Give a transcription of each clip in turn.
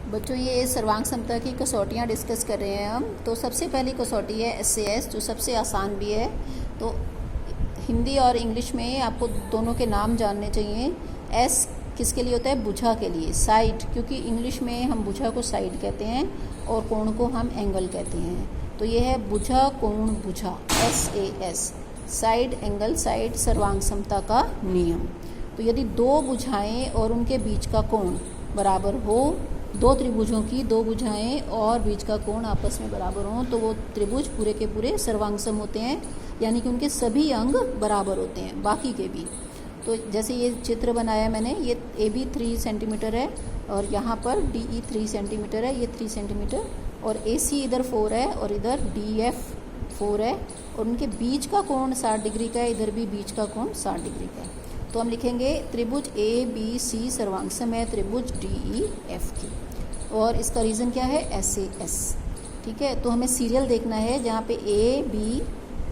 बच्चों ये सर्वांग समता की कसौटियाँ डिस्कस कर रहे हैं हम। तो सबसे पहली कसौटी है SAS, जो सबसे आसान भी है। तो हिंदी और इंग्लिश में आपको दोनों के नाम जानने चाहिए। S किसके लिए होता है? भुजा के लिए, साइड, क्योंकि इंग्लिश में हम भुजा को साइड कहते हैं और कोण को हम एंगल कहते हैं। तो ये है भुजा, कोण, भुजा, SAS, साइड, एंगल, साइड, सर्वांग समता का नियम। तो यदि दो भुजाएं और उनके बीच का कोण बराबर हो, दो त्रिभुजों की दो भुजाएं और बीच का कोण आपस में बराबर हों, तो वो त्रिभुज पूरे के पूरे सर्वांगसम होते हैं, यानी कि उनके सभी अंग बराबर होते हैं, बाकी के भी। तो जैसे ये चित्र बनाया मैंने, ये AB 3 सेंटीमीटर है और यहाँ पर DE 3 सेंटीमीटर है, ये 3 सेंटीमीटर, और AC इधर 4 है और इधर DF 4 है, और उनके बीच का कोण 60 डिग्री का है, इधर भी बीच का कोण 60 डिग्री का है। तो हम लिखेंगे त्रिभुज ABC सर्वांगसम है त्रिभुज DEF की, और इसका रीज़न क्या है? SAS। ठीक है, तो हमें सीरियल देखना है जहाँ पे AB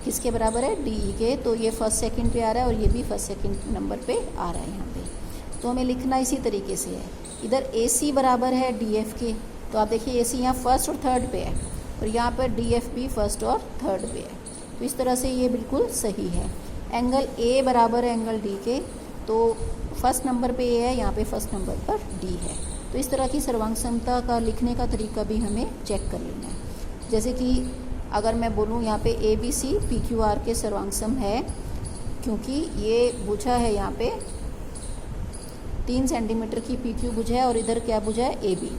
किसके बराबर है? DE के। तो ये फर्स्ट सेकंड पे आ रहा है और ये भी फर्स्ट सेकंड नंबर पे आ रहा है यहाँ पे। तो हमें लिखना इसी तरीके से है। इधर AC बराबर है DF के, तो आप देखिए AC यहाँ फर्स्ट और थर्ड पे है, और यहाँ पर DF भी फर्स्ट और थर्ड पे है। तो इस तरह से ये बिल्कुल सही है। एंगल A बराबर है एंगल D के, तो फर्स्ट नंबर पे A है, यहाँ पे फर्स्ट नंबर पर D है। तो इस तरह की सर्वांग समता का लिखने का तरीका भी हमें चेक कर लेना है। जैसे कि अगर मैं बोलूँ यहाँ पे ABC PQR के सर्वांगसम है, क्योंकि ये भुजा है, यहाँ पे 3 सेंटीमीटर की PQ भुजा है और इधर क्या भुजा है? AB,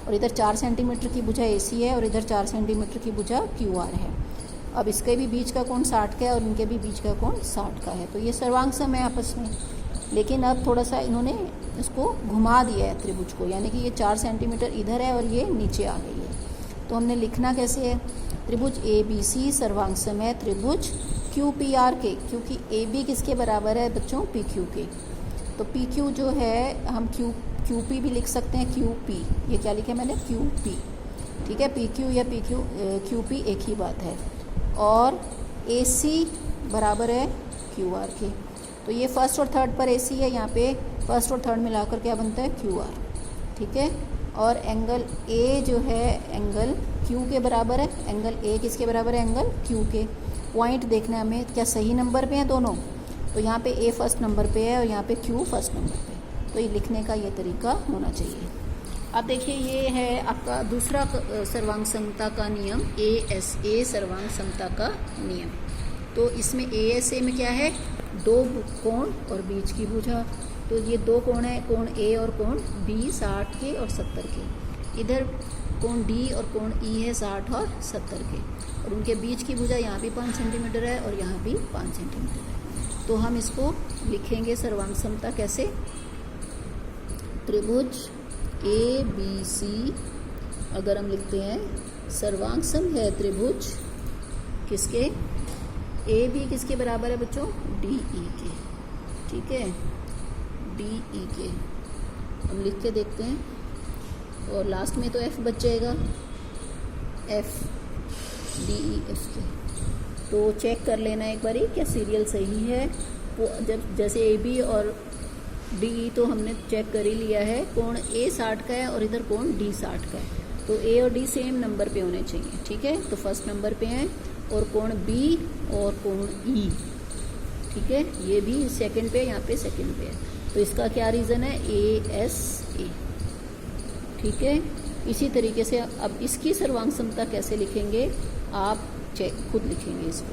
और इधर 4 सेंटीमीटर की भुजा AC है और इधर 4 सेंटीमीटर की भुजा QR है। अब इसके भी बीच का कोण 60 का है और इनके भी बीच का कोण 60 का है, तो ये सर्वांगसम है आपस में। लेकिन अब थोड़ा सा इन्होंने इसको घुमा दिया है त्रिभुज को, यानी कि ये 4 सेंटीमीटर इधर है और ये नीचे आ गई है। तो हमने लिखना कैसे है? त्रिभुज ABC सर्वांगसम है त्रिभुज QPR के, क्योंकि AB किसके बराबर है बच्चों? PQ के। तो PQ जो है हम QP भी लिख सकते हैं, QP, ये क्या लिखा है मैंने? QP। ठीक है, PQ या QP एक ही बात है। और AC बराबर है QR के, तो ये फर्स्ट और थर्ड पर AC है, यहाँ पे फर्स्ट और थर्ड मिलाकर क्या बनता है? QR। ठीक है, और एंगल A जो है एंगल Q के बराबर है। एंगल A किसके बराबर है? एंगल Q के। पॉइंट देखना है हमें, क्या सही नंबर पे हैं दोनों? तो यहाँ पे A फर्स्ट नंबर पे है और यहाँ पे Q फर्स्ट नंबर पे। तो ये लिखने का ये तरीका होना चाहिए। अब देखिए, ये है आपका दूसरा सर्वांग समता का नियम, ASA सर्वांग समता का नियम। तो इसमें ASA में क्या है? दो कोण और बीच की भुजा। तो ये दो कोण है, कोण A और कोण B 60 के और 70 के। इधर कोण D और कोण E है 60 और 70 के, और उनके बीच की भुजा यहाँ भी 5 सेंटीमीटर है और यहाँ भी 5 सेंटीमीटर है। तो हम इसको लिखेंगे सर्वांग समता कैसे? त्रिभुज ABC अगर हम लिखते हैं सर्वांगसम है त्रिभुज किसके? AB किसके बराबर है बच्चों? DE के। ठीक है, DE के हम लिख के देखते हैं, और लास्ट में तो F बच जाएगा, F DEF के। तो चेक कर लेना एक बारी क्या सीरियल सही है। वो जब जैसे AB और DE तो हमने चेक कर ही लिया है, कोण A 60 का है और इधर कोण D 60 का है, तो A और D सेम नंबर पे होने चाहिए। ठीक है, तो फर्स्ट नंबर पे हैं, और कोण B और कोण E, ठीक है, ये भी सेकंड पे, यहाँ पे सेकंड पे है। तो इसका क्या रीज़न है? ASA। ठीक है, इसी तरीके से अब इसकी सर्वांग समता कैसे लिखेंगे आप खुद लिखेंगे इसको।